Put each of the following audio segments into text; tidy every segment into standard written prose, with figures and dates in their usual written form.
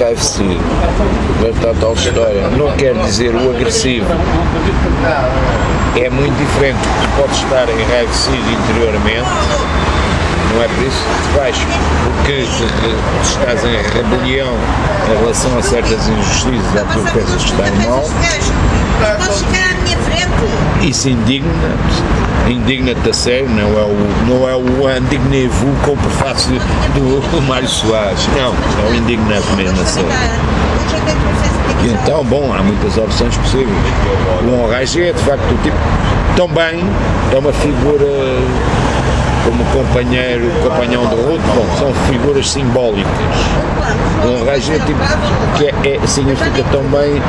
enraivecido. A tal história. Não quer dizer o agressivo. É muito diferente. Tu podes estar enraivecido interiormente, não é por isso que te vais, porque estás em rebelião em relação a certas injustiças, ou tu pensas que está mal. Isso indigna-te a sério, não é o indignez-vous com o prefácio do Mário Soares, não, é o indigna-te mesmo a sério. E então, bom, há muitas opções possíveis. O Enragé é de facto o tipo, também é uma figura como companhão de ruta, bom, são figuras simbólicas. Um Enragé tipo, que significa também,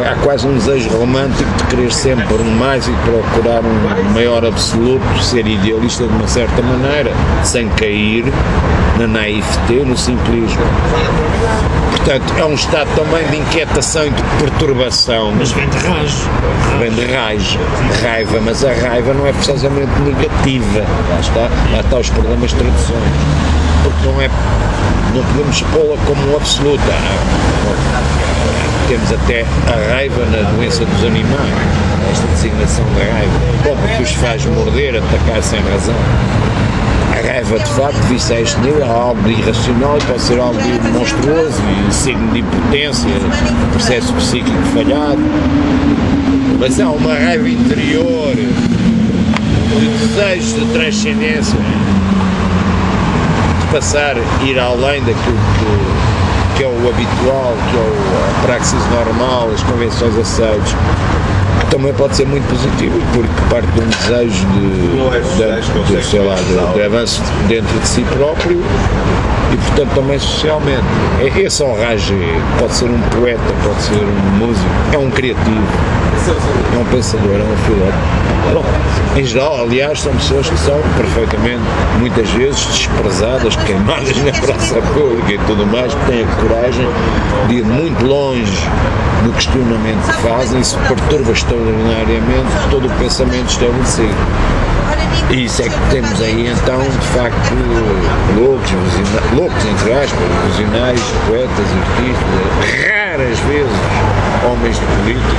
há quase um desejo romântico de querer sempre mais e de procurar um maior absoluto, ser idealista de uma certa maneira, sem cair na naivete, no simplismo. Portanto, é um estado também de inquietação e de perturbação. Mas vem de raios. Vem de raios, raiva, mas a raiva não é precisamente negativa. Lá está os problemas de traduções. Porque não podemos pô-la como absoluta. Temos até a raiva na doença dos animais, esta designação de raiva. Bom, porque os faz morder, atacar sem razão. A raiva, de facto, vista a este nível, é algo irracional e pode ser algo monstruoso e signo de impotência, processo psíquico falhado. Mas há uma raiva interior, de desejo de transcendência, de passar, ir além daquilo que é o habitual, que é a praxis normal, as convenções aceitas. Também pode ser muito positivo, porque parte de um desejo de avanço dentro de si próprio e, portanto, também socialmente. Esse Enragé pode ser um poeta, pode ser um músico, é um criativo, é um pensador, é um filósofo. Em geral, aliás, são pessoas que são perfeitamente, muitas vezes, desprezadas, queimadas na praça pública e tudo mais, que têm a coragem de ir muito longe do questionamento que fazem, isso perturba extraordinariamente todo o pensamento estabelecido. E isso é que temos aí então, de facto, loucos entre aspas, visionários, poetas, artistas, raras vezes homens de política,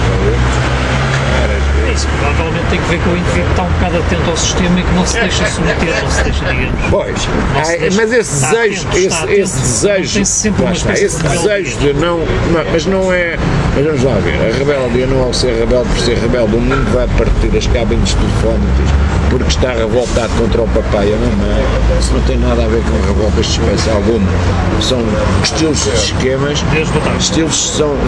isso provavelmente tem que ver com o indivíduo que está um bocado atento ao sistema e que não se deixa submeter, não se deixa, digamos. Pois, mas esse desejo de não, mas não é, mas vamos lá ver, a rebeldia não é o ser rebelde por ser rebelde, o mundo vai partir as cabines telefónicas porque está revoltado contra o papai e a mamãe, isso não tem nada a ver com revoltas de espécie alguma, são estilos de esquemas,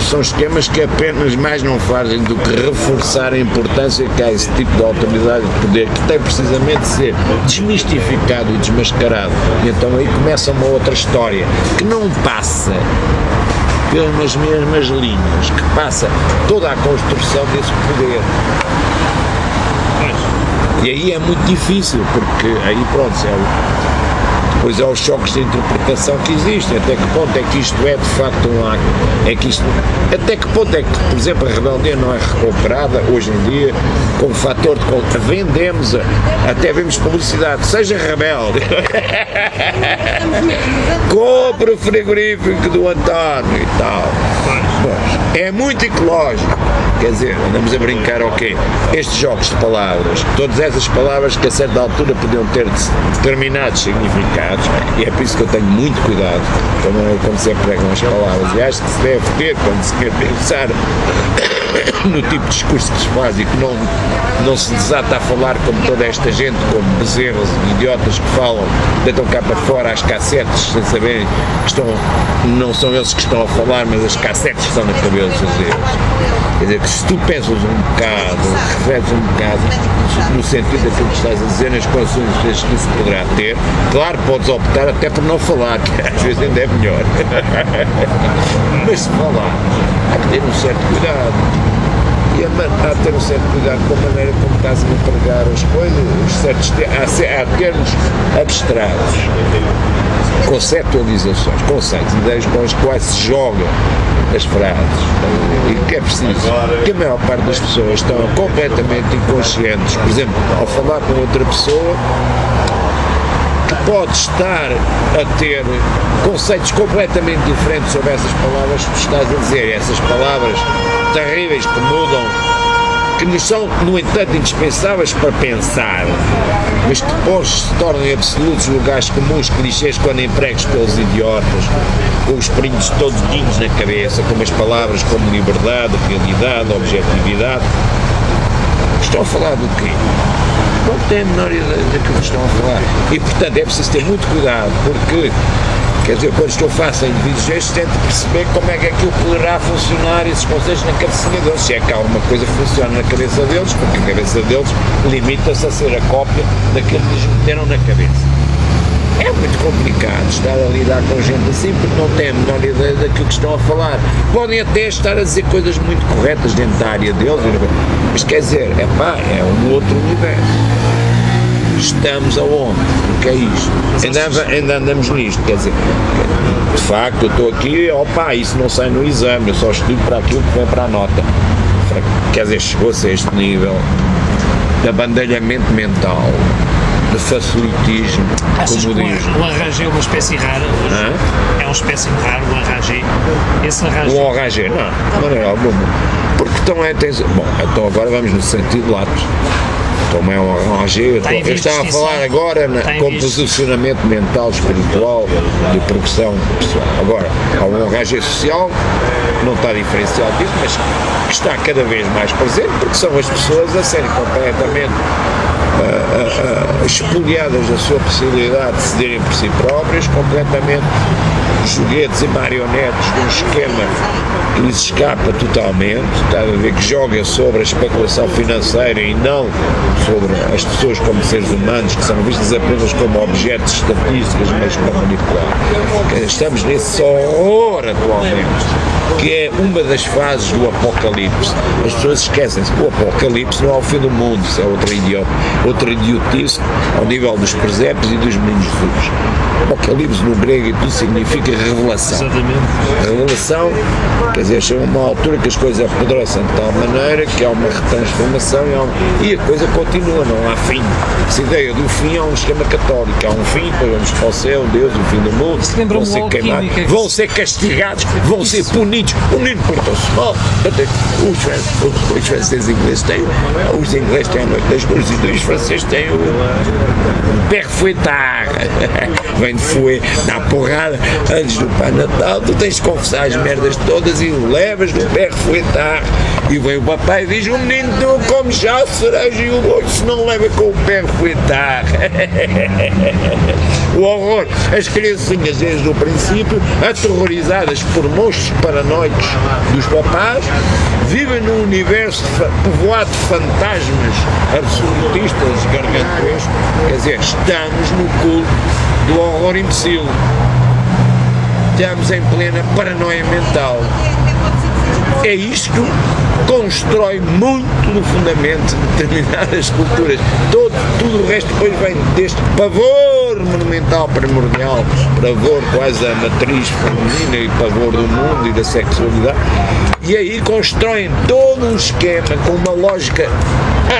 são esquemas que apenas mais não fazem do que reforçar a importância que há esse tipo de autoridade e de poder que tem precisamente de ser desmistificado e desmascarado. E então aí começa uma outra história que não passa pelas mesmas linhas, que passa toda a construção desse poder. E aí é muito difícil, porque aí pronto, depois há os choques de interpretação que existem, até que ponto é que isto é de facto um acto, até que ponto é que, por exemplo, a rebeldia não é recuperada hoje em dia como fator de vendemos, até vemos publicidade, seja rebelde, compre o frigorífico do António e tal, é muito ecológico, quer dizer, andamos a brincar, ok, estes jogos de palavras, todas essas palavras que a certa altura podiam ter determinados significados, e é por isso que eu tenho muito cuidado quando se empregam as palavras, e acho que se deve ter quando se quer pensar no tipo de discurso que se faz e que não se desata a falar como toda esta gente, como bezerros e idiotas que falam, deitam cá para fora as cassetes sem saberem que não são eles que estão a falar, mas as cassetes estão na cabeça deles. Quer dizer, que se tu pensas um bocado, refletes um bocado no sentido daquilo que estás a dizer, nas consequências que isso poderá ter, claro, podes optar até por não falar, que às vezes ainda é melhor. Mas se falar, há que ter um certo cuidado. E há de ter um certo cuidado com a maneira como estás a empregar as coisas, há termos abstratos, conceptualizações, conceitos, ideias com as quais se joga as frases, e que é preciso que a maior parte das pessoas estão completamente inconscientes, por exemplo, ao falar com outra pessoa, que pode estar a ter conceitos completamente diferentes sobre essas palavras que tu estás a dizer, essas palavras terríveis que mudam, que nos são, no entanto, indispensáveis para pensar, mas que depois se tornam absolutos lugares comuns, clichês, quando empregos pelos idiotas, com os prints todinhos na cabeça, com as palavras como liberdade, realidade, objetividade. Estão a falar do quê? Não têm a menor ideia daquilo que estão a falar. E, portanto, é preciso ter muito cuidado, porque, quer dizer, quando estou face a indivíduos destes, tento perceber como é que aquilo poderá funcionar, esses conceitos na cabecinha deles. Se é que alguma coisa funciona na cabeça deles, porque a cabeça deles limita-se a ser a cópia daquilo que lhes meteram na cabeça. É muito complicado estar a lidar com gente assim, porque não têm a menor ideia daquilo que estão a falar. Podem até estar a dizer coisas muito corretas dentro da área deles, mas quer dizer, é um outro universo. Estamos aonde? O que é isto? Ainda andamos nisto, quer dizer, de facto eu estou aqui, isso não sai no exame, eu só estudo para aquilo que vem para a nota. Quer dizer, chegou-se a este nível de abandalhamento mental, de facilitismo, como diz. O arrangé é uma espécie rara, é uma espécie rara, o arrangé. Esse arrangé. O arrangé, não, de maneira alguma. Porque então agora vamos no sentido lato. Como é um arrangé, eu estava a falar agora com posicionamento mental, espiritual, de progressão pessoal. Agora, há um arrangé social que não está diferenciado disso, mas que está cada vez mais presente, porque são as pessoas a serem completamente espoliadas da sua possibilidade de decidirem por si próprias, completamente joguetes e marionetes de um esquema que lhes escapa totalmente, está a ver, que joga sobre a especulação financeira e não sobre as pessoas como seres humanos, que são vistas apenas como objetos estatísticos, mas para manipular. Estamos nesse horror atualmente, que é uma das fases do apocalipse. As pessoas esquecem-se que o apocalipse não é o fim do mundo, isso é outra idiotice ao nível dos presépios e dos meninos Jesus. Apocalipse no grego e tudo significa revelação. Exatamente. Revelação, quer dizer, chega uma altura que as coisas apodrecem de tal maneira que há uma retransformação e a coisa continua, não há fim. Essa ideia do fim é um esquema católico, há um fim, depois vamos para o céu, Deus, o fim do mundo, vão ser queimados, vão ser castigados, vão ser punidos, o menino portou-se mal. Os franceses ingleses têm, os ingleses têm a noite das cores e os franceses têm o père fouettard. Vem de fouet, dá porrada antes do Pai Natal, tu tens de confessar as merdas todas e levas no père fouettard. E vem o papai e diz: o menino não come já a cereja e o bolo se não leva com o père fouettard. O horror, as criancinhas desde o princípio, aterrorizadas por monstros paranoicos dos papás, vivem num universo povoado de fantasmas absolutistas, gargantuescos. Quer dizer, estamos no culto do horror imbecil. Estamos em plena paranoia mental. É isto que constrói muito no fundamento de determinadas culturas. Tudo o resto depois vem deste pavor monumental primordial, pavor quase a matriz feminina e pavor do mundo e da sexualidade. E aí constroem todo um esquema com uma lógica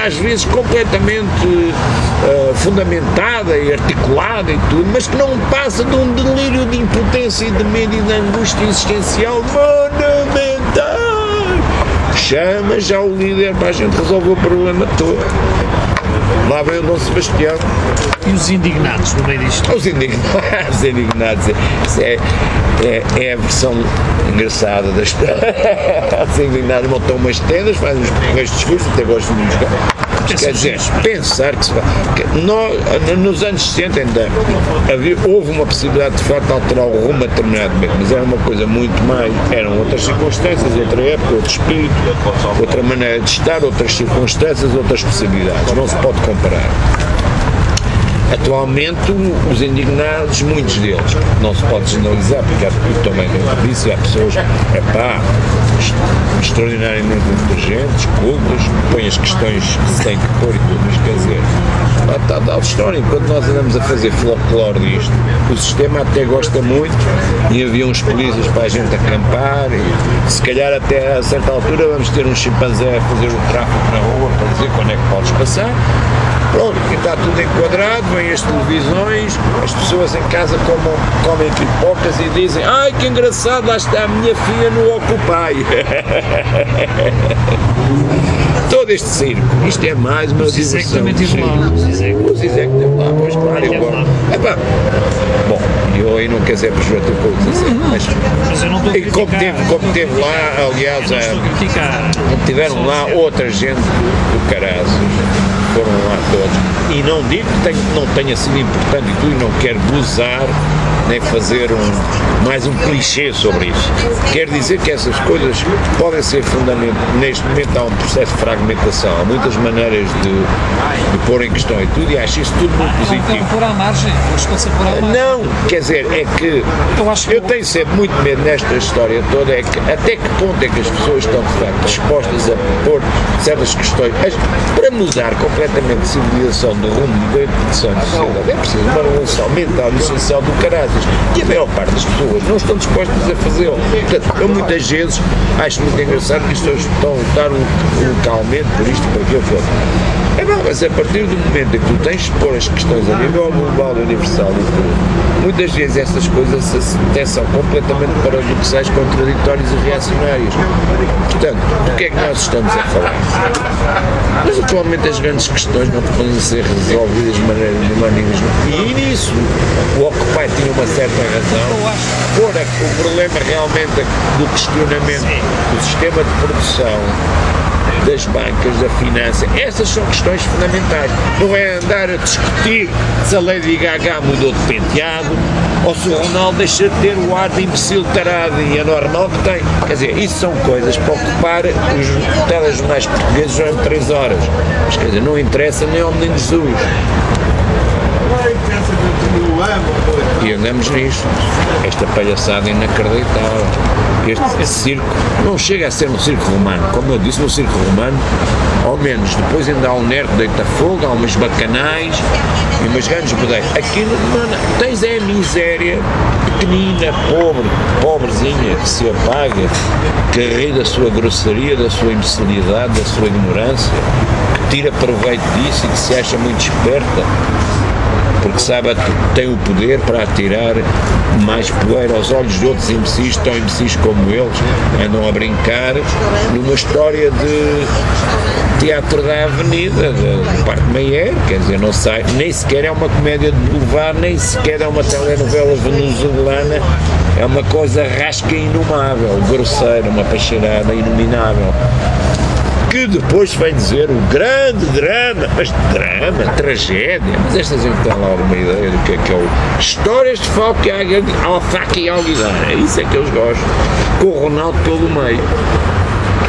às vezes completamente fundamentada e articulada e tudo, mas que não passa de um delírio de impotência e de medo e de angústia existencial monumental. Chama já o líder para a gente resolver o problema todo. Lá vem o Dom Sebastião. E os indignados no meio disto? Os indignados, isso é a versão engraçada da história. Os indignados montam umas tendas, fazem uns porreiros discursos, até gosto muito de jogar. Quer dizer, pensar que se vai. Nos anos 60 ainda houve uma possibilidade de facto de alterar o rumo a determinado momento, mas era uma coisa muito mais. Eram outras circunstâncias, outra época, outro espírito, outra maneira de estar, outras circunstâncias, outras possibilidades. Não se pode comparar. Atualmente, os indignados, muitos deles, não se pode generalizar, porque há tudo também dentro disso, há pessoas, extraordinariamente inteligentes, cultas, põem as questões que se têm que pôr e tudo, mas quer dizer, está tal história, enquanto nós andamos a fazer folclore disto, o sistema até gosta muito, e havia uns polícias para a gente acampar, e se calhar até a certa altura vamos ter um chimpanzé a fazer o tráfico na rua para dizer quando é que podes passar. Pronto, e está tudo enquadrado, vêm as televisões, as pessoas em casa comem pipocas e dizem: ai, que engraçado, lá está a minha filha no Occupy. Todo este circo, isto é mais uma Zizek diversão. também teve lá. O Zizek teve lá, pois claro, eu gosto. Epá, bom, eu aí não quero ser pejorativo com o Zizek, Mas eu não estou a e como teve lá, aliás, Eu não estou a criticar. tiveram lá outra gente do caraças, foram lá todos, e não digo que não tenha sido importante e tudo, e não quero gozar, nem fazer mais um clichê sobre isso. Quero dizer que essas coisas podem ser fundamentais. Neste momento há um processo de fragmentação, há muitas maneiras de pôr em questão e tudo, e acho isso tudo muito Não quero positivo. pôr à margem, estão-se a pôr à margem. Não, quer dizer, é que eu tenho sempre muito medo nesta história toda, é que até que ponto é que as pessoas estão de facto dispostas a pôr certas questões para mudar completamente a civilização do rumo da evolução da sociedade. É preciso uma revolução mental e social do caraças, e a maior parte das pessoas não estão dispostas a fazê-lo. Portanto, eu muitas vezes acho muito engraçado que as pessoas estão a lutar localmente por isto e por aquilo. É bom, mas a partir do momento em que tu tens de pôr as questões a nível global e universal e tudo, muitas vezes essas coisas até são completamente paradoxais, contraditórias e reacionárias. Portanto, do que é que nós estamos a falar? Mas atualmente as grandes questões não podem ser resolvidas de maneira nenhuma. E nisso o Occupy tinha uma certa razão. Ora, o problema realmente do questionamento do sistema de produção, das bancas, da finança, essas são questões fundamentais. Não é andar a discutir se a Lady Gaga mudou de penteado ou se o Ronaldo deixa de ter o ar de imbecil tarado e é normal que tem. Quer dizer, isso são coisas para ocupar os telejornais portugueses durante 3 horas. Mas quer dizer, não interessa nem ao menino Jesus. E andamos nisto. Esta palhaçada inacreditável. Este circo não chega a ser um circo romano. Como eu disse, no circo romano, ao menos, depois ainda há um nervo deita fogo, há umas bacanais e umas grandes bodeiras. Aqui no tens a miséria pequenina, pobrezinha, que se apaga, que ri da sua grossaria, da sua imbecilidade, da sua ignorância, que tira proveito disso e que se acha muito esperta, porque sabe que tem o poder para atirar mais poeira aos olhos de outros imbecis, tão imbecis como eles, andam a brincar numa história de teatro da avenida, do Parque Mayer, quer dizer, não sai, nem sequer é uma comédia de boulevard, nem sequer é uma telenovela venezuelana, é uma coisa rasca e inumável, grosseira, uma peixeirada inominável. Que depois vem dizer o grande drama, mas drama, tragédia, mas esta gente tem lá alguma ideia do que é o histórias de faca e alguidar, é isso é que eles gostam, com o Ronaldo pelo meio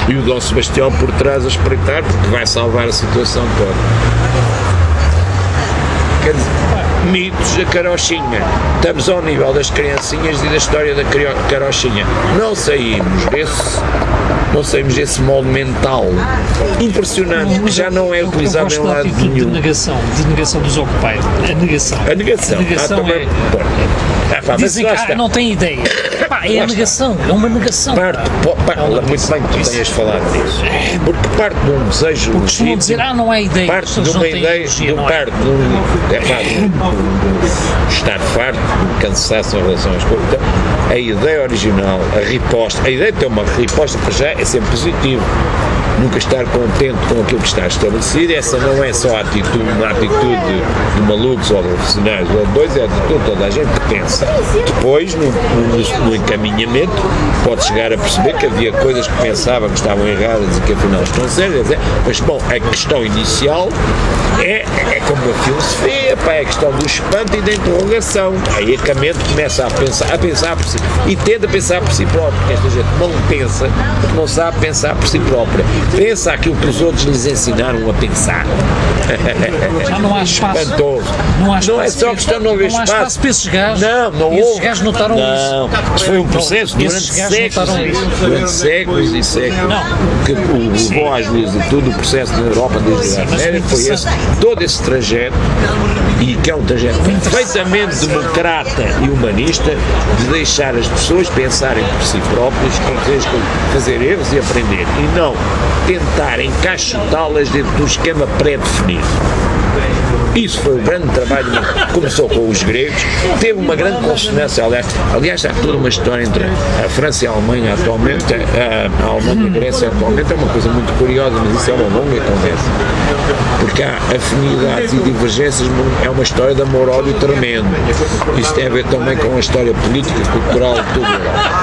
e o Dom Sebastião por trás a espreitar, porque vai salvar a situação toda. Quer dizer, mitos da carochinha, estamos ao nível das criancinhas e da história da carochinha, não saímos desse molde mental impressionante, que já não é utilizado em lado nenhum. De negação dos Occupy, A negação é... Dizem que não tem ideia. É a negação, é uma negação. Muito bem que tu tenhas falado disso, porque parte de um desejo legítimo, dizer, não há ideia, parte de uma ideia, estar farto, de cansaço em relação às coisas. Então, a ideia original, a riposta, a ideia de ter uma riposta para já é sempre positivo. Nunca estar contente com aquilo que está estabelecido, essa não é só uma atitude de malucos ou de profissionais ou de dois, é a atitude de toda a gente que pensa. Depois, no encaminhamento, pode chegar a perceber que havia coisas que pensava que estavam erradas e que afinal estão certas, mas bom, a questão inicial é como a filosofia, é a questão do espanto e da interrogação. Aí é que a mente começa a pensar por si e tenta pensar por si próprio. Esta gente não pensa porque não sabe pensar por si própria. Pensa aquilo que os outros lhes ensinaram a pensar. Já não há espaço. Espantoso. Não é só questão de não haver espaço. Não há espaço para esses gajos. Não houve. Esses gajos notaram isso. Isso foi um processo durante séculos e séculos. Que o levou às vezes e tudo o processo na Europa desde a Idade Média foi esse, todo esse trajeto, e que é um trajeto perfeitamente democrata e humanista, de deixar as pessoas pensarem por si próprias, fazer erros e aprender. E não tentar encaixotá-las dentro do esquema pré-definido. Isso foi o grande trabalho, começou com os gregos, teve uma grande consonância, aliás há toda uma história entre a França e a Alemanha atualmente, a Alemanha e a Grécia atualmente, é uma coisa muito curiosa, mas isso é uma longa conversa, porque há afinidades e divergências, é uma história de amor-ódio tremendo, isso tem a ver também com a história política, cultural e tudo,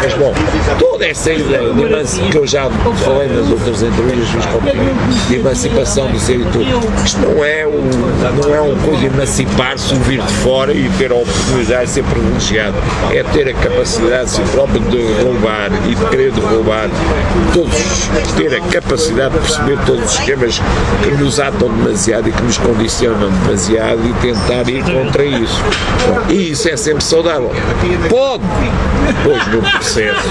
mas bom, toda essa ideia que eu já falei nas outras entrevistas de emancipação do ser e tudo, isto não é uma coisa emancipar-se, vir de fora e ter a oportunidade de ser privilegiado, é ter a capacidade de si próprio de roubar e de querer roubar, ter a capacidade de perceber todos os esquemas que nos atam demasiado e que nos condicionam demasiado e tentar ir contra isso. E isso é sempre saudável. Pode, depois no processo,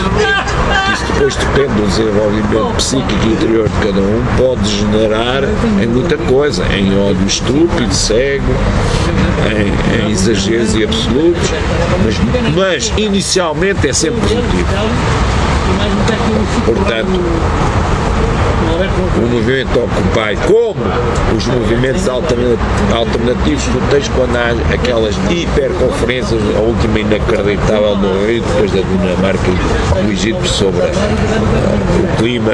isso depois depende do desenvolvimento psíquico interior de cada um, pode degenerar em muita coisa, em ódio estúpido, cego, em exageros e absolutos, mas inicialmente é sempre positivo. Portanto, o movimento Occupy, como os movimentos alternativos, tu tens quando há aquelas hiperconferências, a última inacreditável no Rio, depois da Dinamarca e do Egito sobre o clima,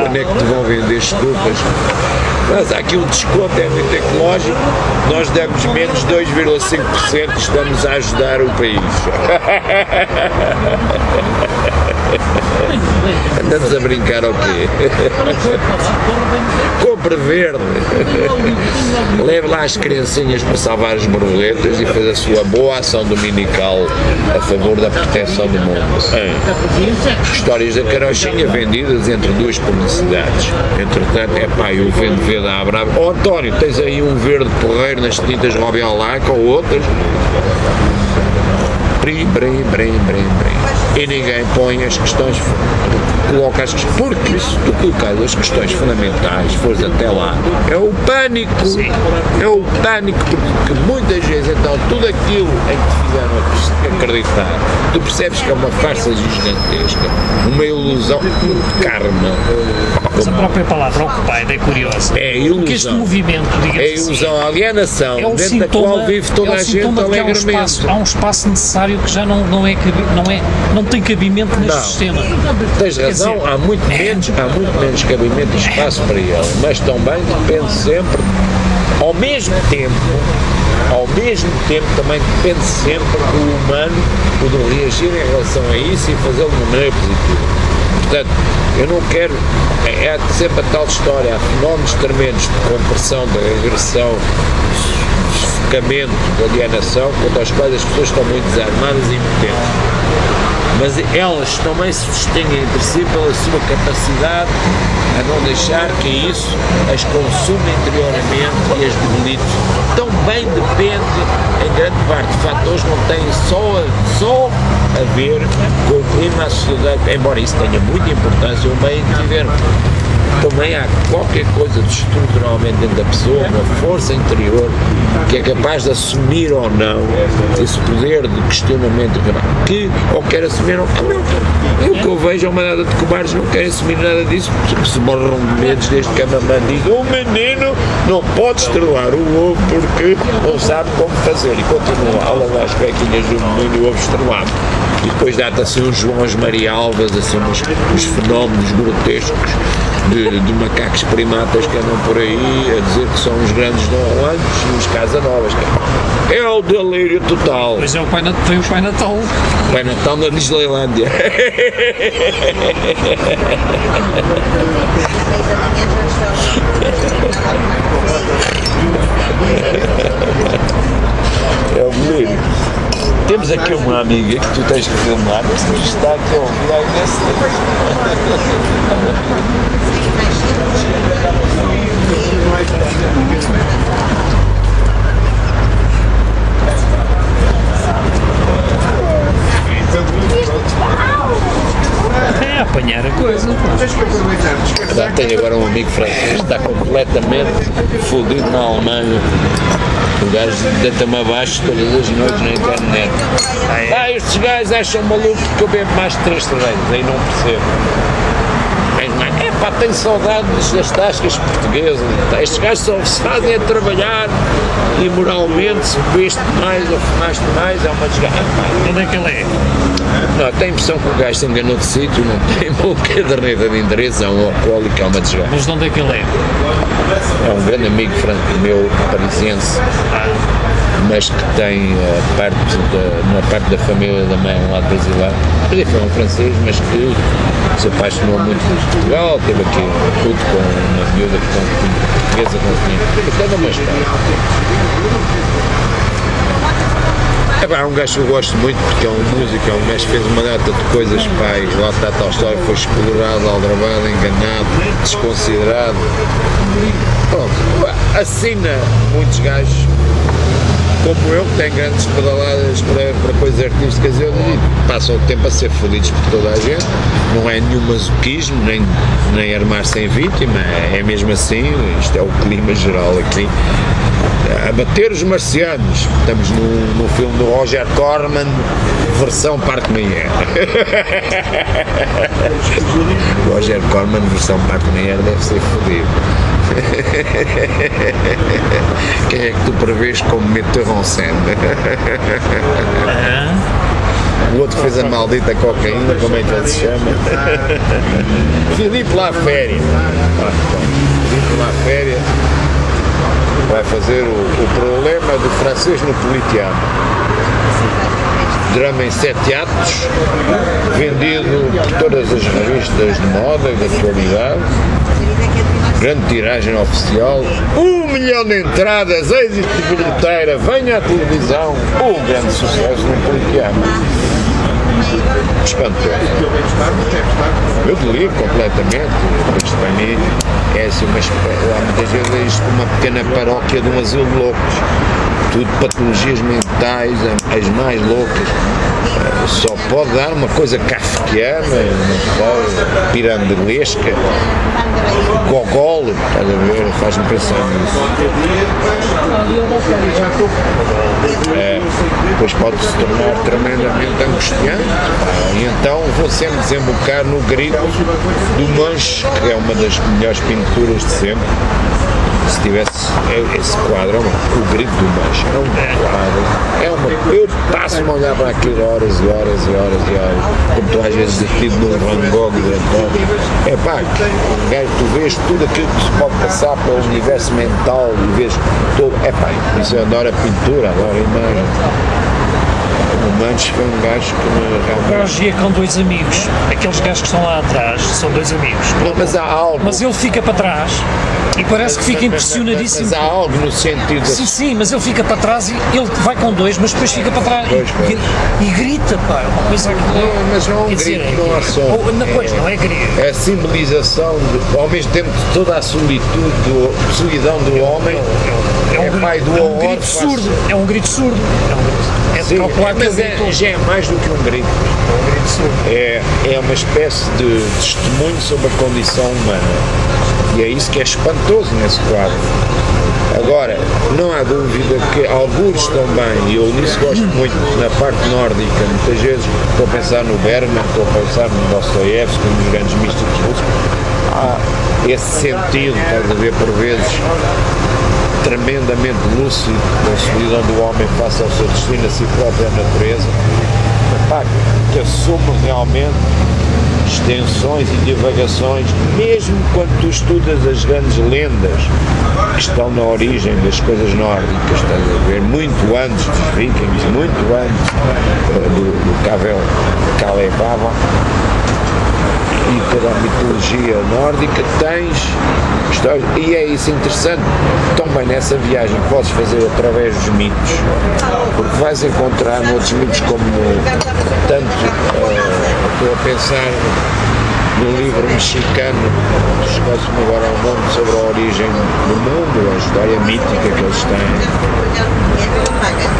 quando é que te vão vender estufas? Mas aqui o desconto é muito ecológico, nós damos menos 2,5% e estamos a ajudar o país. Andamos a brincar ao quê? Compre verde. Leve lá as criancinhas para salvar as borboletas e fez a sua boa ação dominical a favor da proteção do mundo. Histórias da carochinha vendidas entre duas publicidades. Entretanto, eu vendo verde à brava. António, tens aí um verde porreiro nas tintas Robialac ou outras? E ninguém põe as questões, coloca as questões, porque se tu colocares as questões fundamentais, fores até lá, é o pânico, porque muitas vezes então tudo aquilo em que te fizeram acreditar, tu percebes que é uma farsa gigantesca, uma ilusão, um karma. Essa própria palavra Occupy é curiosa. É ilusão. Porque este movimento, digamos é ilusão, assim, alienação, dentro da qual vive toda a gente alegremente. Há um espaço necessário que já não tem cabimento neste sistema. Tens razão, há muito menos cabimento e espaço para ele, mas também depende sempre, ao mesmo tempo também depende sempre do humano, o de reagir em relação a isso e fazê-lo de uma maneira positiva. Portanto, eu não quero, é sempre a tal história, há fenómenos tremendos de compressão, de regressão, de sufocamento, de alienação, contra as quais as pessoas estão muito desarmadas e impotentes. Mas elas também se distinguem entre si pela sua capacidade a não deixar que isso as consuma interiormente e as debilite. Também depende, em grande parte, de fatores que não têm só a ver com o clima, a sociedade, embora isso tenha muita importância, o meio em que vivermos. Também há qualquer coisa de estruturalmente dentro da pessoa, uma força interior que é capaz de assumir ou não esse poder de questionamento que ou quer assumir ou não. O que eu vejo é uma data de cobardes não querem assumir nada disso, se morram de medos desde que a mamãe diz o menino não pode estrelar o ovo porque não sabe como fazer e continua a lavar as pequinhas do menino e o ovo estrelado. E depois dá-te assim uns Joões Maria Alvas, assim uns fenómenos grotescos de macacos primatas que andam por aí a dizer que são os grandes Dom Juanes e os Casanovas. É o delírio total. Pois é, o Pai Natal. O Pai Natal na Disneylândia. É o delírio. Temos aqui uma amiga que tu tens que filmar, mas tu está aqui a ouvir há imenso É apanhar a coisa. Já tenho agora um amigo francês que está completamente fodido na Alemanha. O gajo deita-me abaixo todas as noites na internet. Estes gajos acham maluco que eu bebo mais de 3 cervejas, aí não percebo. pá, tenho saudades das tascas portuguesas. Estes gajos só se fazem a trabalhar e moralmente, se bebeste mais ou fumaste mais, é uma desgraça. Onde é que ele é? Não, tenho a impressão que o gajo se enganou de sítio, não tem boa caderneta de endereço, é um alcoólico, é uma desgraça. Mas de onde é que ele é? É um grande amigo meu, parisiense, mas que tem uma parte da família da mãe lá de brasileiro. Mas enfim, é um francês, mas que se apaixonou muito por Portugal, teve aqui tudo com uma miúda portuguesa com quem. Isto é uma história. É um gajo que eu gosto muito porque é um músico, é um gajo que fez uma data de coisas, pai, lá está a tal história, foi explorado, aldrabado, enganado, desconsiderado. Pronto, assina muitos gajos como eu, que têm grandes pedaladas para coisas artísticas, eu digo, passam o tempo a ser fodidos por toda a gente, não é nenhum masoquismo, nem armar-se em vítima, é mesmo assim, isto é o clima geral aqui. A bater os marcianos, estamos no filme do Roger Corman, versão Parque Meyer. Roger Corman, versão Parque Meyer, deve ser fodido. Quem é que tu prevês como metteur en scène? O outro que fez a maldita cocaína, como é que ele se chama? Filipe Laféria. Filipe Laféria vai fazer o problema do francês no Politeama. Drama em 7 atos, vendido por todas as revistas de moda e de atualidade. Grande tiragem oficial, 1 milhão de entradas, êxito de bilheteira, venha à televisão, grande sucesso no Politeama. Espantoso. Eu desligo completamente, isto para mim é assim muitas vezes isto uma pequena paróquia de um asilo de loucos. Tudo patologias mentais, as mais loucas. Só pode dar uma coisa kafkiana, pirandelesca, gogol, estás a ver, faz-me pensar nisso. Depois pode se tornar tremendamente angustiante, e então vou sempre desembocar no grito do Manche, que é uma das melhores pinturas de sempre. Se tivesse esse quadro, o grito do Manche, é um quadro, eu passo-me a olhar para aquilo horas e horas e horas e horas, como tu às vezes detido num Van Gogh, tu vês tudo aquilo que se pode passar pelo universo mental e vês todo, isso eu adoro a pintura, adoro a imagem. O Manche foi um gajo que me realmente... Hoje é com 2 amigos, aqueles gajos que estão lá atrás, são 2 amigos. Não, mas há algo... Mas ele fica para trás e parece que fica impressionadíssimo. Mas há algo no sentido... Sim, mas ele fica para trás e ele vai com 2, mas depois fica para trás e grita, pá, uma coisa que... Mas não é um grito, não há som. Pois, não é grito. É a simbolização, ao mesmo tempo de toda a solidão do homem, é um grito surdo, é um grito surdo. Sim, mas já é mais do que um grito. É uma espécie de testemunho sobre a condição humana. E é isso que é espantoso nesse quadro. Agora, não há dúvida que alguns também, e eu nisso gosto muito, na parte nórdica, muitas vezes estou a pensar no Bergman, estou a pensar no Dostoiévski, nos grandes místicos russos, há esse sentido, estás a ver, por vezes, tremendamente lúcido da solidão do homem face ao seu destino, a si próprio, à natureza, que assume realmente extensões e divagações, mesmo quando tu estudas as grandes lendas que estão na origem das coisas nórdicas, estás a ver, muito antes dos vikings, muito antes do Kalevala e toda a mitologia nórdica, tens histórias, e é isso interessante também nessa viagem que podes fazer através dos mitos, porque vais encontrar noutros mitos como tanto, estou a pensar no livro mexicano, esqueço-me agora o nome, sobre a origem do mundo, a história mítica que eles têm.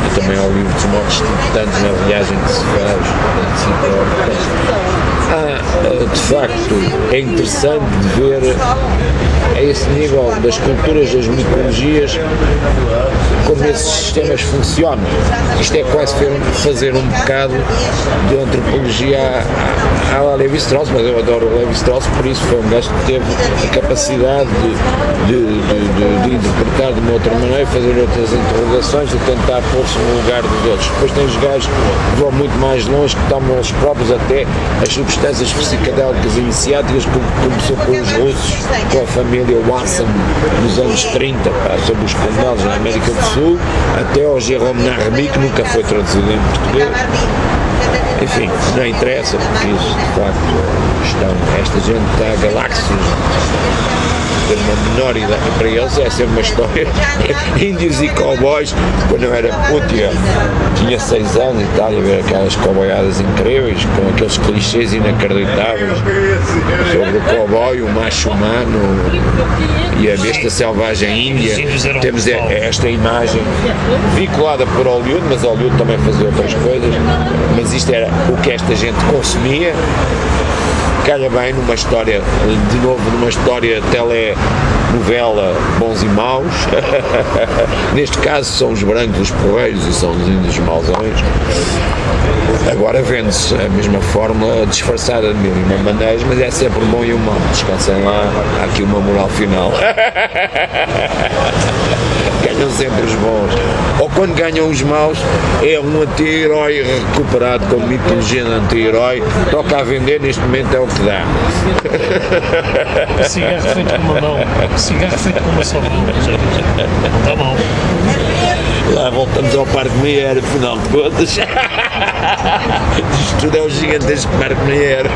E também ao livro dos mortos tibetanos na viagem de se faz, de facto é interessante de ver a esse nível das culturas, das mitologias, como esses sistemas funcionam. Isto é quase fazer um bocado de antropologia há lá Levi-Strauss, mas eu adoro o Levi-Strauss, por isso foi um gajo que teve a capacidade de interpretar de uma outra maneira, fazer outras interrogações e tentar pôr-se no lugar dos outros. Depois tens gajos que vão muito mais longe, que tomam eles próprios até as substâncias psicodélicas iniciáticas, como começou com os russos, com a família Watson nos anos 30, pá, sobre os cogumelos na América do Sul, até ao Jérôme Narmi, que nunca foi traduzido em português. Enfim, não interessa, porque isso, de facto, esta gente está a galáxias, ter uma menor idade para eles, é sempre uma história. Índios e cowboys, quando eu era puto, tinha 6 anos e tal, e ver aquelas cowboyadas incríveis, com aqueles clichês inacreditáveis sobre o cowboy, o macho humano e a besta selvagem índia. Temos esta imagem vinculada por Hollywood, mas Hollywood também fazia outras coisas, mas isto era o que esta gente consumia. Calha bem numa história, de novo numa história telenovela Bons e Maus. Neste caso são os brancos os porreiros e são os índios os mauzões. Agora vende-se a mesma fórmula disfarçada de mil e uma maneiras, mas é sempre o bom e o mau. Descansem lá, há aqui uma moral final. Ganham sempre os bons. Ou quando ganham os maus, é um anti-herói recuperado com mitologia de anti-herói. Toca a vender, neste momento é o que dá. Cigarro feito com uma mão, cigarro feito com uma só mão. Não está mal. Lá voltamos ao Parque Meyer, afinal de contas. Isto tudo é o gigantesco Parque Meyer.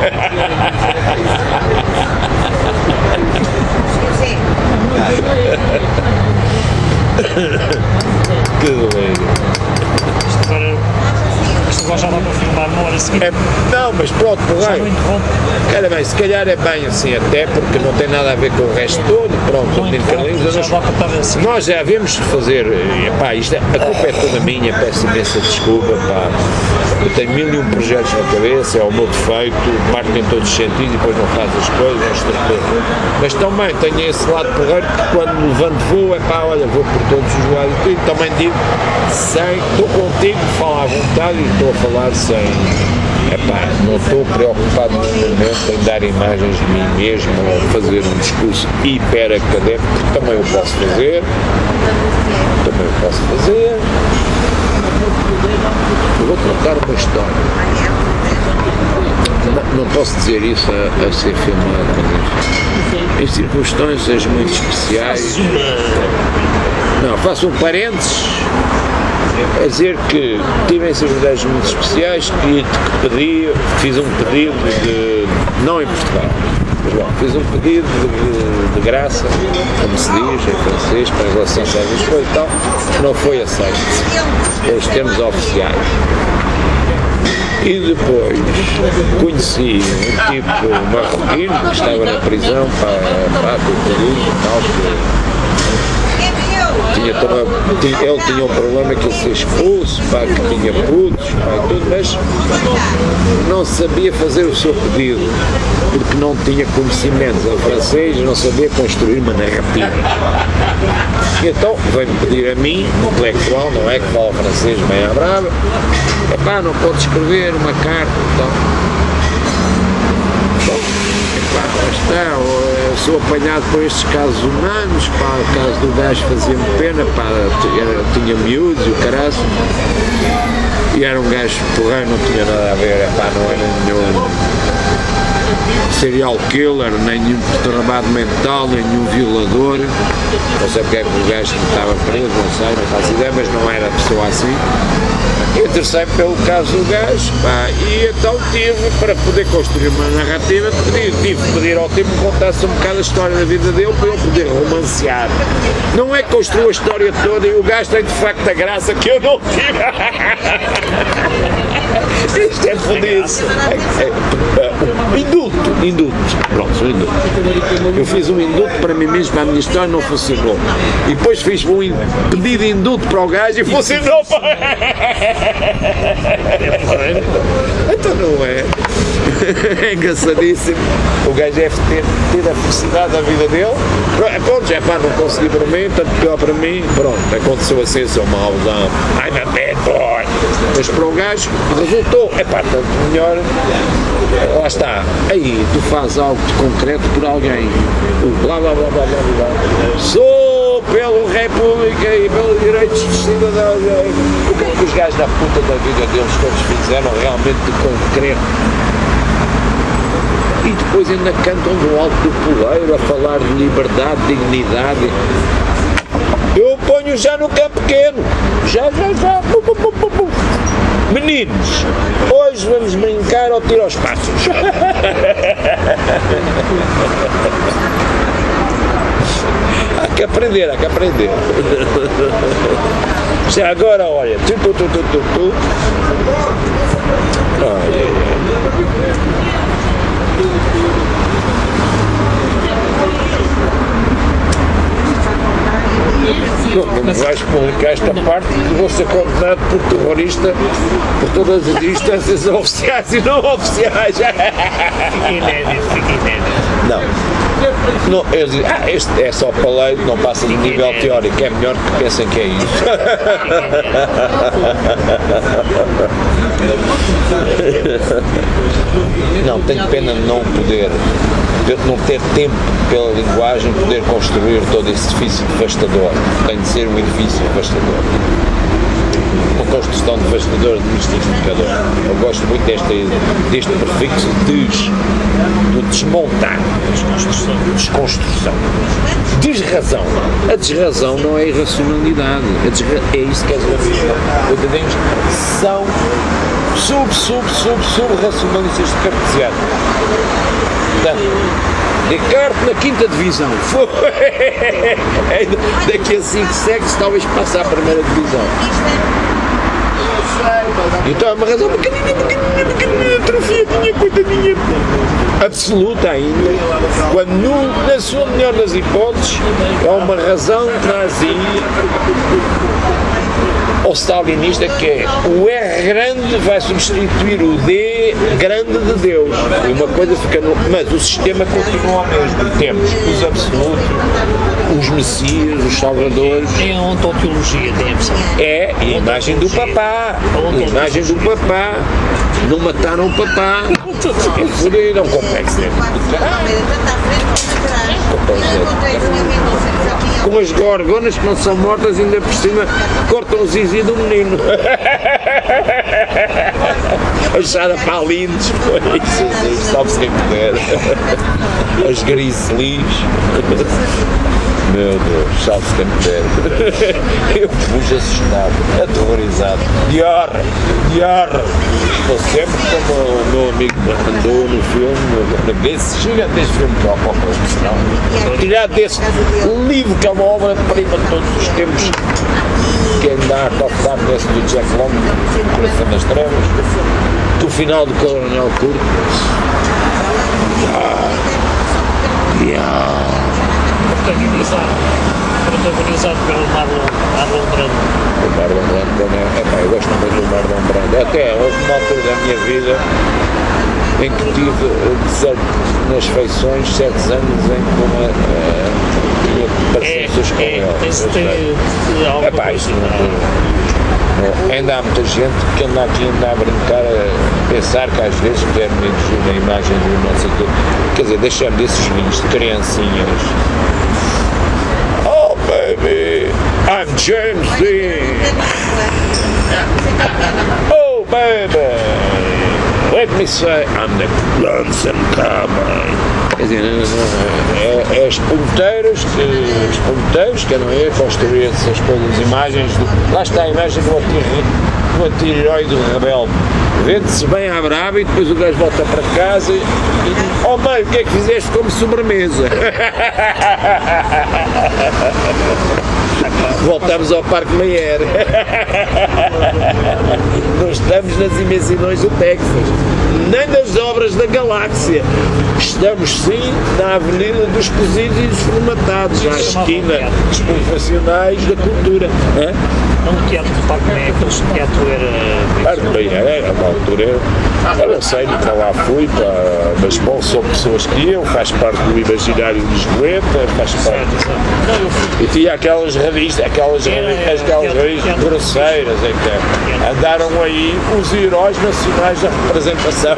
Que doido. Isto agora já dá para filmar na hora seguinte. Não, mas pronto, porreiro. Cara, bem, se calhar é bem assim até, porque não tem nada a ver com o resto todo. Pronto, menino Carlinhos, nós já devemos fazer. Epá, a culpa é toda minha, peço imensa desculpa. Pá. Eu tenho 1001 projetos na cabeça, é o meu defeito, parto em todos os sentidos e depois não faço as coisas, mas também tenho esse lado porreiro que quando me levanto voo, olha, vou por todos os lados e também digo, estou contigo, falo à vontade e estou a falar sem, não estou preocupado no momento em dar imagens de mim mesmo ou fazer um discurso hiper académico, porque também o posso fazer, Eu vou contar uma história. Não posso dizer isso a ser filmado, mas em circunstâncias muito especiais. Não, faço um parênteses a dizer que tive em circunstâncias muito especiais que fiz um pedido de, não em Portugal, mas bom, fiz um pedido de graça, como se diz em francês, para relação a algumas coisas e tal, não foi aceito, pelos termos oficiais. E depois conheci um tipo marroquino que estava na prisão para coitadinho e tal, ele tinha um problema que ele ser expulso, que tinha putos, e tudo, mas não sabia fazer o seu pedido, porque não tinha conhecimentos em francês, não sabia construir uma narrativa. E então veio-me pedir a mim, um intelectual, não é que fala francês bem à brava, não pode escrever uma carta e tal. Sou apanhado por estes casos humanos, o caso do gajo fazia-me pena, tinha miúdos e o caraço, e era um gajo porreiro, não tinha nada a ver, não era nenhum serial killer, nem nenhum perturbado mental, nem nenhum violador, não sei porque é que o gajo estava preso, não faço ideia, mas não era pessoa assim. Interessei-me pelo caso do gajo, e então tive, para poder construir uma narrativa, tive de pedir ao tipo que contasse um bocado a história da vida dele para eu poder romancear. Não é que construiu a história toda e o gajo tem de facto a graça que eu não tive. Isto é fodido. Induto. Pronto, um induto. Eu fiz um induto para mim mesmo, para a minha história, não funcionou. E depois fiz um pedido de induto para o gajo e funcionou. Então não é? É engraçadíssimo. O gajo deve ter tido a felicidade da vida dele. Pronto, não consegui para mim, tanto pior para mim. Pronto, aconteceu assim, seu mauzão. I'm a bad boy. bem, mas para o gajo resultou, tanto melhor, lá está, aí tu fazes algo de concreto por alguém, blá blá blá blá blá blá, sou pela República e pelos direitos dos cidadãos, o que é que os gajos da puta da vida deles todos fizeram realmente de concreto? E depois ainda cantam do alto do poleiro a falar de liberdade, dignidade. Eu ponho já no campo pequeno, já, meninos, hoje vamos brincar ao tiro aos passos. Há que aprender. Já agora, olha, Não vais publicar esta parte, vou ser condenado por terrorista por todas as instâncias oficiais e não oficiais. Fica inédito. Não, eles dizem, este é só paleiro, não passa do nível teórico, é melhor que pensem que é isso. Não, tenho pena de não poder, de não ter tempo pela linguagem, poder construir todo esse edifício devastador. Tem de ser um edifício devastador. Uma construção devastadora, desmistificadora. Eu gosto muito deste prefixo do desmontar, desconstrução. Desrazão. A desrazão não é irracionalidade. É isso que é desrazão. Entendemos? São sub-racionalistas de cartesiano. Portanto, Descartes na 5ª divisão. Daqui a 5 séculos talvez passe à 1ª divisão. Então é uma razão pequenina, atrofiadinha, coitadinha, absoluta ainda, quando na sua melhor das hipóteses é uma razão nazi ou stalinista, que é o R grande vai substituir o D grande de Deus, e uma coisa fica mas o sistema continua o mesmo, e temos os absolutos, os messias, os salvadores. É a ontoteologia, tem a impressão. É a imagem do papá, não mataram o papá, é um complexo dentro do caralho. Com as gorgonas que não são mortas, ainda por cima cortam o zizi do menino. Achar a palindes, isso sabe-se quem puder. As grizzlies. Meu Deus, salve-se quem puder. Eu fui assustado, aterrorizado. Diarra. Estou sempre como o meu amigo andou no filme, desse gigantesco filme que é o Apocalipse, não. Tirar desse livro que é uma obra-prima de todos os tempos, que ainda há top desse do Jack London, Coração das Trevas, do final do Coronel Curtis. Protagonizado pelo Marlon Brando. O Marlon Brando também, eu gosto muito do Marlon Brando. Até houve uma altura da minha vida em que tive nas feições 7 anos em que tinha paciências com ele. Ainda há muita gente que anda a brincar, a pensar que às vezes quer me na imagem do não sei o quê. Quer dizer, deixando desses vinhos de criancinhas. Oh baby, I'm James Dean. Oh baby, let me say I'm the Lonesome Cowboy. Quer dizer, é as ponteiros que andam aí a construir essas coisas, imagens lá está a imagem do anti-herói do rebelde, vende-se bem à brava e depois o gajo volta para casa e diz, oh mãe, o que é que fizeste como sobremesa? Voltamos ao Parque Mayer. Não estamos nas imensidões do Texas, nem nas obras da galáxia. Estamos sim na Avenida dos Cozidos e dos Formatados, à esquina dos profissionais da cultura. Um teatro do Parque Mayer, aquele teatro era... Parque Mayer, era uma altura, eu não sei, nunca lá fui, mas bom, são pessoas que iam, faz parte do imaginário lisboeta, faz parte. E tinha aquelas revistas aquelas raízes grosseiras em que andaram aí os heróis nacionais da representação.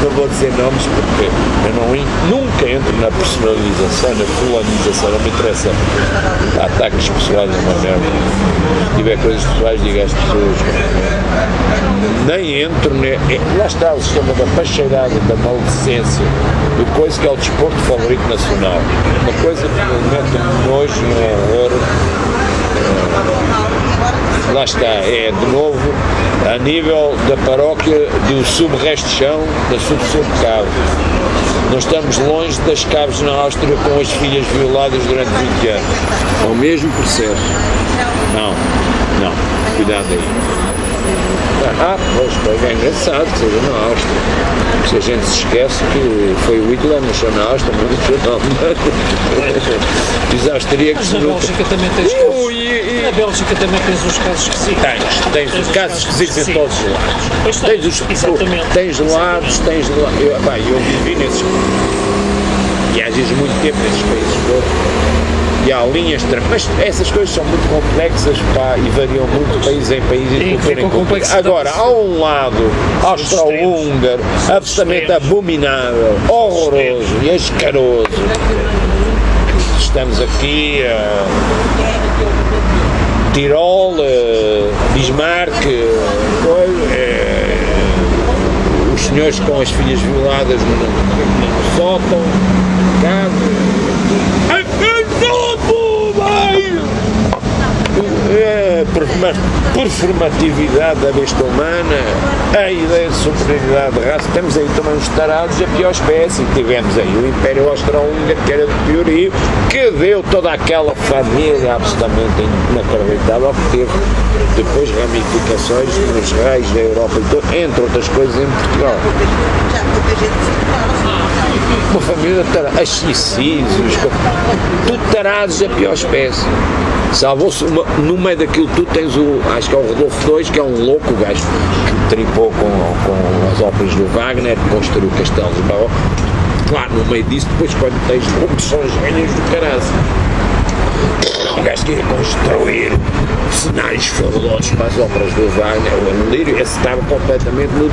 Não vou dizer nomes porque eu nunca entro na personalização, na fulanização, não me interessa. Ataques pessoais é uma merda. Se tiver coisas pessoais, diga às pessoas. Nem entro, lá está o sistema da pacheirada, da maledicência, do coisa que é o desporto favorito nacional. Uma coisa que me mete nojo no horror. Lá está, é de novo a nível da paróquia do sub-resto de chão, da sub-sub-cabo. Nós estamos longe das cabos na Áustria com as filhas violadas durante 20 anos. É o mesmo processo. Não, cuidado aí. Pois, é engraçado que seja na Áustria. Se a gente se esquece que foi o Hitler, nasceu na Áustria, não nasceu na Alemanha. Os austríacos... Mas na Bélgica também tens casos. Na Bélgica também tens uns casos esquisitos. Tens os casos esquisitos em todos os lados. Tens lados. Eu vivi nesses... E às vezes muito tempo nesses países todos. E há linhas, mas essas coisas são muito complexas, pá, e variam muito de país em país e de cultura em cultura. Agora, há um lado austro-húngaro, absolutamente abominável, horroroso e ascaroso. Estamos aqui Tirol, Bismarck, os senhores com as filhas violadas no sótão, performatividade da besta humana, a ideia de superioridade de raça. Temos aí também os tarados a pior espécie. Tivemos aí o Império Austro-Húngaro, que era de piorio, que deu toda aquela família absolutamente inacreditável, que teve depois ramificações nos reis da Europa, entre outras coisas em Portugal. Uma família de tarados, ascicísios, tudo tarados a pior espécie. Salvou-se, no meio daquilo tudo tens acho que é o Rodolfo II, que é um louco gajo, que tripou com as óperas do Wagner, construiu castelos de Baró. Claro, no meio disso, depois quando tens que são gênios do caralho. O gajo que ia construir cenários fabulosos para as óperas do Wagner, o Delírio, esse estava completamente nudo.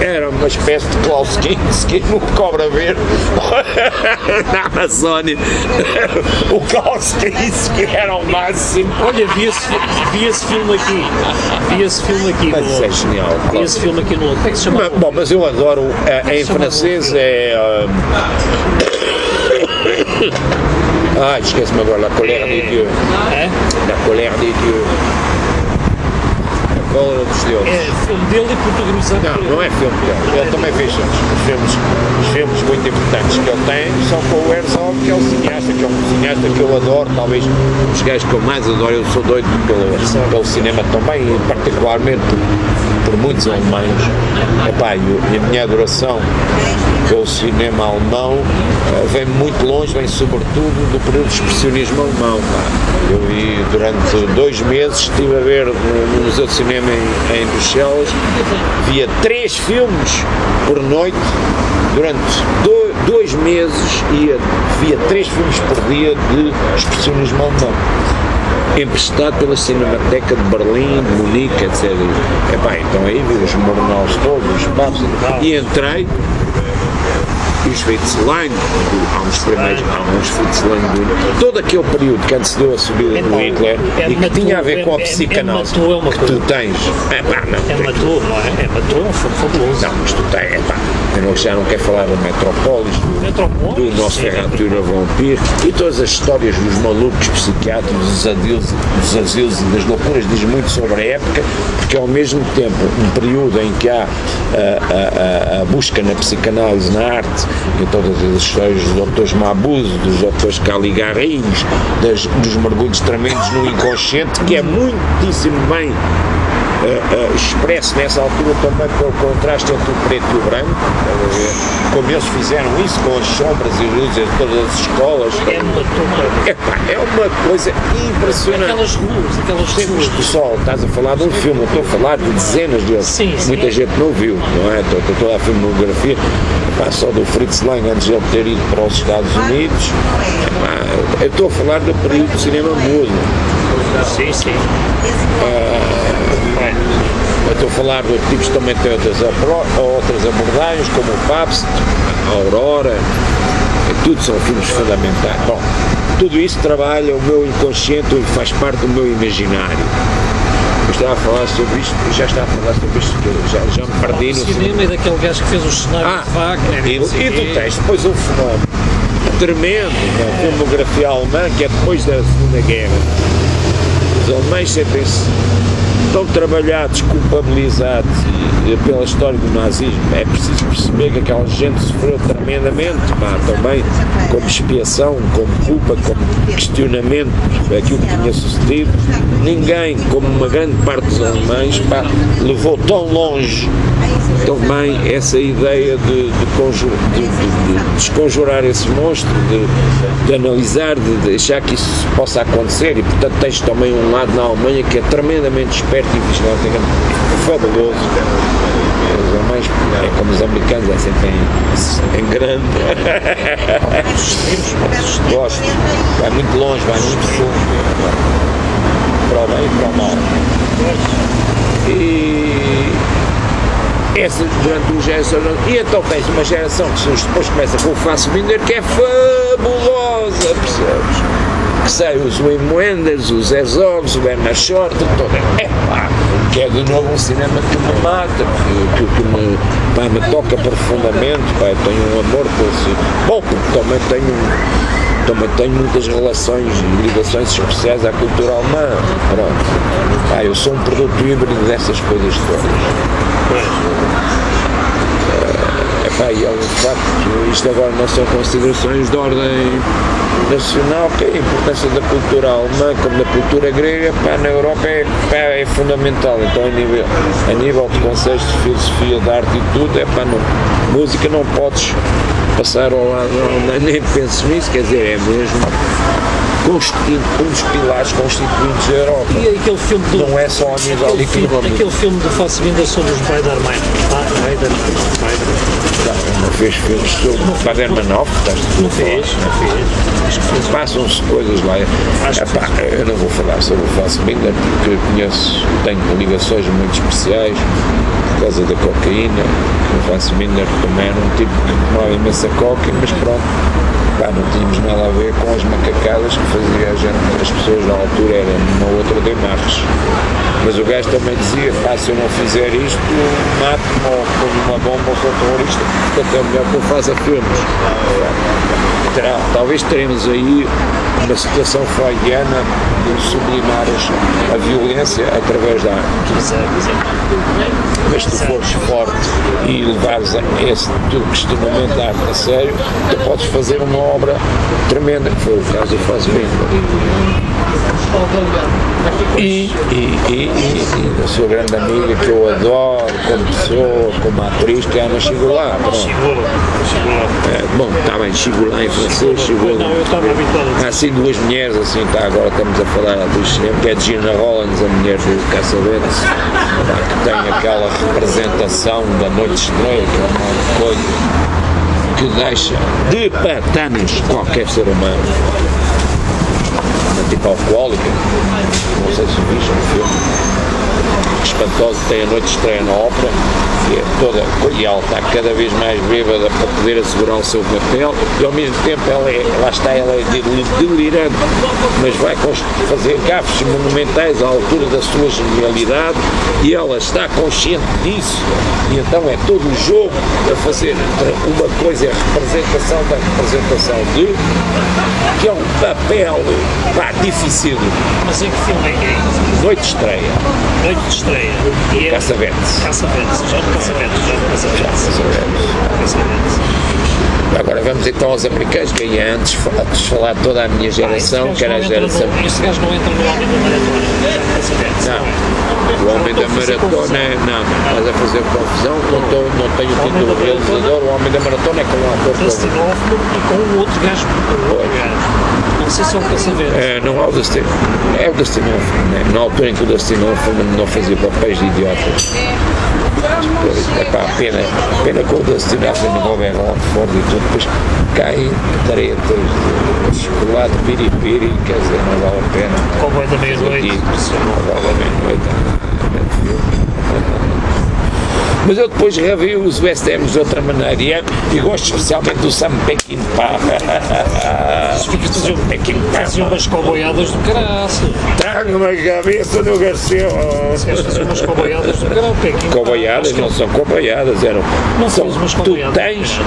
Era uma espécie de Klaus Kinski no Cobra Verde na Amazónia. O Klaus Kinski era o máximo. Olha, vi esse filme aqui. Mas isso é genial. Vi esse filme aqui no outro. Como é que se chama? Bom, mas eu adoro, em francês é... esquece-me agora, La Colère des Dieux. La Colère des Dieux. A Cólera dos Deuses. É filme dele e protagonizado por ele. Não é filme dele. Ele também fez os filmes muito importantes que ele tem são com o Herzog, que é o cineasta, que é um cineasta que eu adoro, talvez os gajos que eu mais adoro. Eu sou doido pelo cinema também, e particularmente por muitos alemães. E a minha adoração pelo cinema alemão vem muito longe, vem sobretudo do período de expressionismo alemão. Eu durante 2 meses estive a ver no Museu de Cinema em Bruxelas, via 3 filmes por noite, durante 2 meses via 3 filmes por dia de expressionismo alemão, emprestado pela Cinemateca de Berlim, de Munique, etc. Então aí vi os Murnals todos, os papos, e entrei. E os Fitzlang, há uns Fitzlang, todo aquele período que antecedeu a subida do Hitler e que tinha a ver com a psicanálise que tu tens. É matou, não é? É matou, foi fabuloso. Não, mas tu tens, eu já não quero falar da Metrópolis, do nosso Ferratura Vampir e todas as histórias dos malucos psiquiátricos, dos asilos e das loucuras, diz muito sobre a época, porque ao mesmo tempo um período em que há a busca na psicanálise, na arte, em todas as histórias dos doutores Mabuse, dos doutores Caligaris, dos mergulhos tremendos no inconsciente, que é muitíssimo bem expresso nessa altura também pelo contraste entre o preto e o branco, como eles fizeram isso com as sombras e luzes de todas as escolas. É uma coisa impressionante. Aquelas ruas. Pessoal, estás a falar de um filme, eu estou a falar de dezenas deles. Sim. Muita gente não viu, não é? Estou toda a filmografia, só do Fritz Lang antes de ele ter ido para os Estados Unidos. Eu estou a falar do período de cinema mudo. Sim. Eu estou a falar de tipos que também têm outras abordagens, como o Pabst, a Aurora, tudo são filmes fundamentais. Bom, tudo isso trabalha o meu inconsciente e faz parte do meu imaginário. Eu estava a falar sobre isto, já estava a falar sobre isto, já me perdi no cinema. E daquele gajo que fez os cenários de vaca. E tu tens depois um fenómeno tremendo na filmografia alemã, que é depois da Segunda Guerra. Os alemães sentem-se tão trabalhados, culpabilizados pela história do nazismo. É preciso perceber que aquela gente sofreu tremendamente, também como expiação, como culpa, como questionamento daquilo que tinha sucedido. Ninguém, como uma grande parte dos alemães, levou tão longe também essa ideia de desconjurar esse monstro, de analisar, de deixar que isso possa acontecer, e portanto tens também um lado na Alemanha que é tremendamente esperto e vigilante, fabuloso. Os alemães, como os americanos, é sempre em grande. Gosto, vai muito longe, vai muito fundo, para o bem e para o mal. E durante uma geração, e então tens uma geração que depois começa com o Fassbinder, que é fabulosa, percebes? Que sai os Wim Wenders, os Herzogs, o Bernard Short, que é de novo um cinema que me mata, que me toca profundamente, eu tenho um amor por esse. Bom, porque também tenho muitas relações e ligações especiais à cultura alemã. Pronto. Eu sou um produto híbrido dessas coisas todas. E é um facto, isto agora não são considerações de ordem nacional, que a importância da cultura alemã como da cultura grega na Europa é fundamental. Então a nível de conceitos de filosofia, de arte e tudo, música não podes passar ao lado, nem penses nisso, quer dizer, é mesmo um dos pilares constituintes da Europa. E aquele filme não é só a nível económico. Aquele filme do Fassbinder sobre os Beiderman. Não fez filmes sobre o Badermanov, não fez. Passam-se coisas lá. Eu não vou falar sobre o Fassbinder porque tenho ligações muito especiais por causa da cocaína. O Fassbinder também era um tipo que tomava imensa coca, mas pronto. Não tínhamos nada a ver com as macacadas que fazia a gente, as pessoas na altura, era uma outra de marcos. Mas o gajo também dizia, se eu não fizer isto, mato-me ou ponho uma bomba ou sou terrorista, portanto é melhor que eu faça filmes. Talvez teremos aí uma situação freudiana de sublimar a violência através da arte. Mas se tu fores forte e levares esse teu questionamento da arte a sério, tu podes fazer uma obra tremenda, que foi o caso do Fassbinder. E a sua grande amiga, que eu adoro como pessoa, como atriz, que é a Ana Chigolá. Bom, está bem, Chigolá em francês, Chigolá. Há assim duas mulheres, assim, agora estamos a falar do cinema, que é de Gina Rollins, a mulher do Cassavetes, que tem aquela representação da noite estreia, que é uma coisa que deixa de patanas qualquer ser humano. Tipo alcoólica, não sei se viste no filme, espantoso, tem a noite de estreia na ópera, e ela está cada vez mais bêbada para poder assegurar o seu papel, e ao mesmo tempo ela é delirante, mas vai fazer gafes monumentais à altura da sua genialidade, e ela está consciente disso, e então é todo o jogo a fazer uma coisa, a representação da representação que é um papel difícil. Mas em que filme é isso? Noite de estreia. Noite de estreia. Cassavetes. Jorge Cassavetes. Agora vamos então aos americanos, que ia antes de falar de toda a minha geração, que era a geração... Este gajo não entra no homem da maratona, já para saber. Não, o homem da maratona, não, estás a fazer confusão, não tenho o título de realizador, o homem da maratona é com um ator Dustin Hoffman e com o outro gajo, não sei se é o Caçavetes. não é o Dustin, é o Dustin Hoffman, né? Na altura em que o Dustin Hoffman não fazia papéis de idiotas. Epá, pena que o Dustin Hoffman no Robert Redford e tudo, depois caem tretas de chocolate, piripiri, quer dizer, não vale a pena. Cowboy da meia-noite. Não vale a meia-noite. Mas eu depois revi os West Hams de outra maneira e gosto especialmente do Sam Peckinpah. Faziam umas cowboyadas do caraço. Traga-me a cabeça do Garcia. Faziam umas cowboyadas do caraço. Cowboyadas não são cowboyadas, eram. Não são, fez umas tu cowboyadas. tens.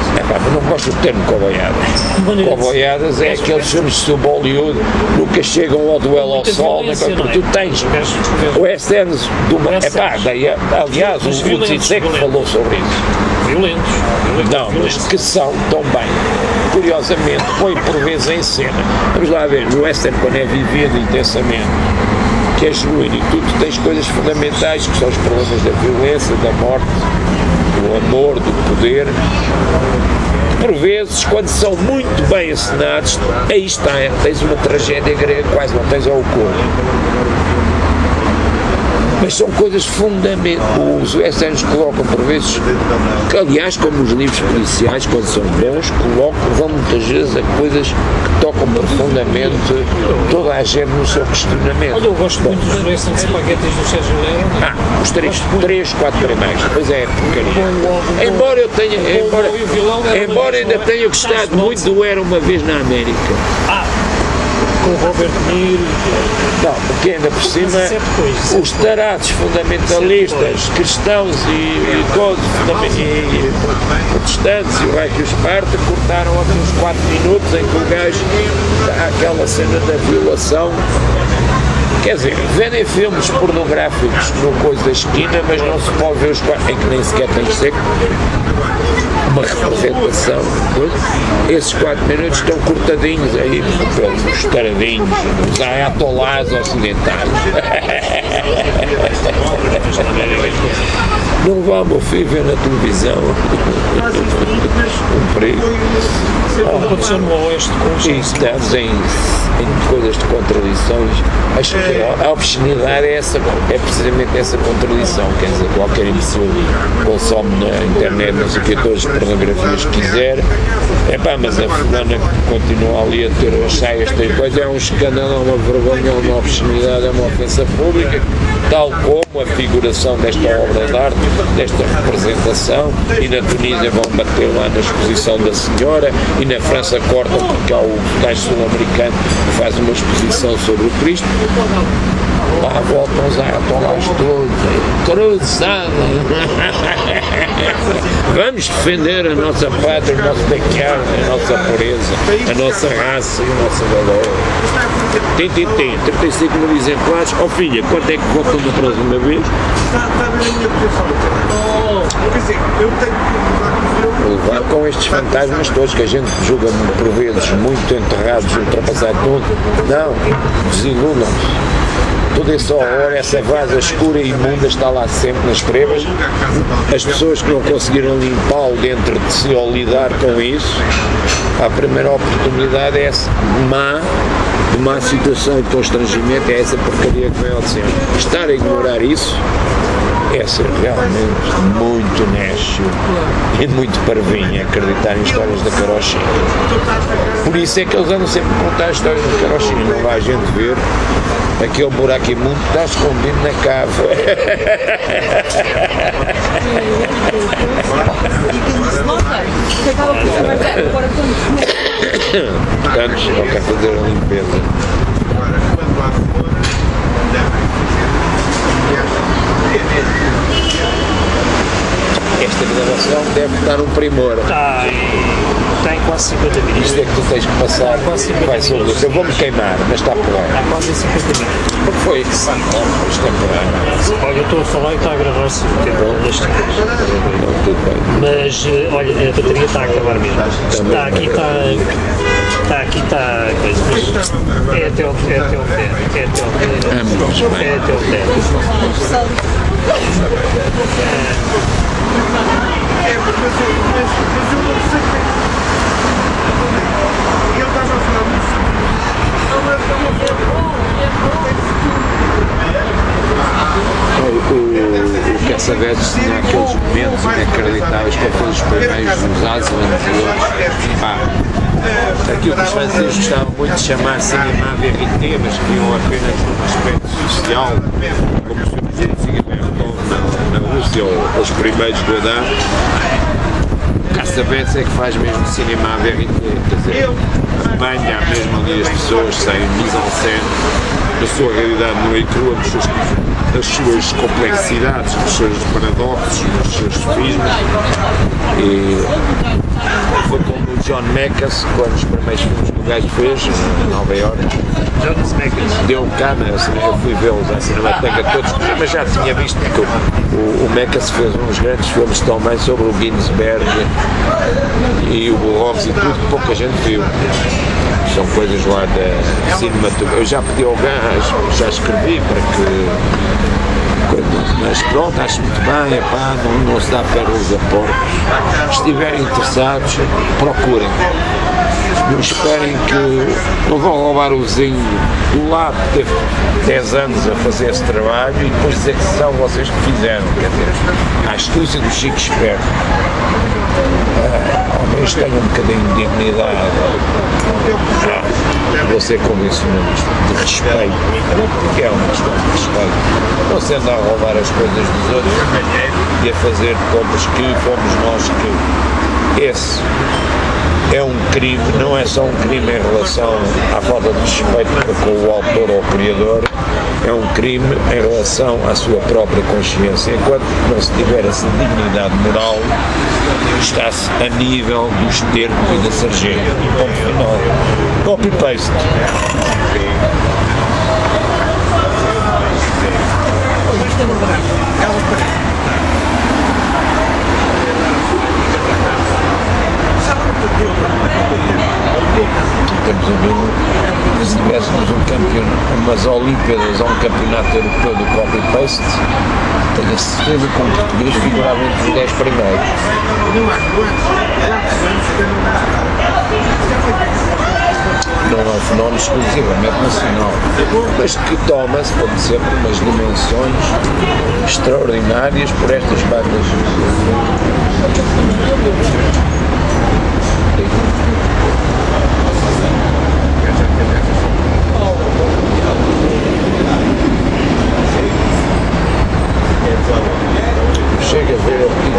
Não gosto do termo cowboyadas. Cowboyadas é aqueles filmes de Bollywood, nunca chegam ao duelo ao sol, porque tu tens. O West Hams do. Aliás, o Woody que falou sobre isso. Violentos. Não, mas que são tão bem. Curiosamente, põe por vezes em cena. Vamos lá ver, o western, quando é vivido intensamente, que é genuíno, e tu tens coisas fundamentais, que são os problemas da violência, da morte, do amor, do poder, que por vezes, quando são muito bem encenados, aí está, tens uma tragédia grega, quase não tens ao corpo. Mas são coisas fundamentais. Os westerns colocam por vezes, que, aliás, como os livros policiais, quando são bons, vão muitas vezes a coisas que tocam profundamente toda a gente no seu questionamento. Olha, eu gosto muito dos western espaguetes do Sérgio Leone. Os três, quatro primeiros, pois é, porcaria. Embora eu tenha, embora ainda tenha gostado muito do Era Uma Vez na América. Com o Robert De Niro. Não, porque ainda por cima os tarados fundamentalistas, cristãos e todos protestantes e o Reich e o Esparta cortaram aqui uns 4 minutos em que o gajo dá aquela cena da violação. Quer dizer, vendem filmes pornográficos no Coisa da Esquina, mas não se pode ver os 4, em que nem sequer tem que ser uma representação. Esses 4 minutos estão cortadinhos aí pelos taradinhos, os ayatolás ocidentais. Não vá, meu filho, ver na televisão. Um perigo. Aconteceu no Oeste com os estamos em coisas de contradições. Acho que a obscenidade é precisamente essa contradição. Quer dizer, qualquer imbecil consome na internet, não sei o que, todas as pornografias que quiser. Mas a fulana continua ali a ter as saias, tem coisa, é um escândalo, é uma vergonha, é uma obscenidade, é uma ofensa pública, tal como a figuração desta obra de arte, desta representação, e na Tunísia vão bater lá na exposição da senhora, e na França cortam porque há o gajo sul-americano que faz uma exposição sobre o Cristo. Lá voltam os ayatollahs todos, cruzados. Vamos defender a nossa pátria, o nosso backyard, a nossa pureza, a nossa raça e o nosso valor. Tem 35 mil exemplares. Ó filha, quanto é que voltam da próxima vez? Levar com estes fantasmas todos que a gente julga por vezes muito enterrados, ultrapassados tudo. Não, desiludam-se. Toda essa hora, essa vaza escura e imunda está lá sempre nas prevas. As pessoas que não conseguiram limpá-lo dentro de si ou lidar com isso, a primeira oportunidade é essa de má situação de constrangimento, é essa porcaria que vem ao centro. Estar a ignorar isso é ser realmente muito nécio e muito parvinho acreditar em histórias da carochinha. Por isso é que eles andam sempre a contar histórias da carochinha. Não vai a gente ver aquele buraco imundo que está escondido na cava. Portanto, não quer fazer a limpeza. Esta gravação deve estar um primor. Tem quase 50 minutos. Isto é que tu tens que passar, Quase 50 vai sobre minutos. eu vou-me queimar, mas está por lá. Há quase 50 minutos. Porque foi isto é por lá. Olha, eu estou a falar e está a gravar-se o tempo neste momento. Não, tudo bem. Mas, olha, a bateria está a acabar mesmo. Está aqui, está coisa. Mas é até o pé. É até o pé. O Caçavetes tinha aqueles momentos inacreditáveis com aqueles primeiros dos ases vencedores. Pá, aquilo que os franceses gostavam muito de chamar cinema à vérité, mas que viam apenas num aspecto social, como se fosse na Rússia ou os primeiros do Adam. Caçavetes é que faz mesmo cinema à vérité, quer dizer, banha mesmo ali as pessoas sem mise-en-scène, a sua realidade nua e crua, as suas complexidades, os seus paradoxos, os seus sofismas. E foi como o John Mekas, quando os primeiros filmes que o gajo fez, em Nova Iorque, deu cana, eu fui vê-los à Cinemateca todos, mas já tinha visto, porque o Mekas fez uns grandes filmes também sobre o Ginsberg e o Burroughs e tudo, que pouca gente viu. São coisas lá da cinematografia. Eu já pedi ao gajo, já escrevi para que. Mas pronto, acho muito bem, epá, não se dá pérolas a porcos. Se estiverem interessados, procurem. Não esperem que não vão roubar o vizinho do lado que teve 10 anos a fazer esse trabalho e depois dizer que são vocês que fizeram. Quer dizer, a astúcia do Chico esperto. Ao menos tenham um bocadinho de dignidade. Vou ser convencionalista, de respeito, porque é uma questão de respeito. Não se anda a roubar as coisas dos outros e a fazer contas que fomos nós que. Esse é um crime, não é só um crime em relação à falta de respeito para com o autor ou o criador, é um crime em relação à sua própria consciência. Enquanto não se tiver essa dignidade moral, está-se a nível dos termos e da sargento. Ponto final. Copy-paste. Temos um número, se tivéssemos umas Olimpíadas ou um campeonato europeu do copy-paste, tenho a certeza que um português figurava entre os 10 primeiros. Não é um fenómeno exclusivamente nacional, mas que toma-se, como sempre, umas dimensões extraordinárias por estas bandas.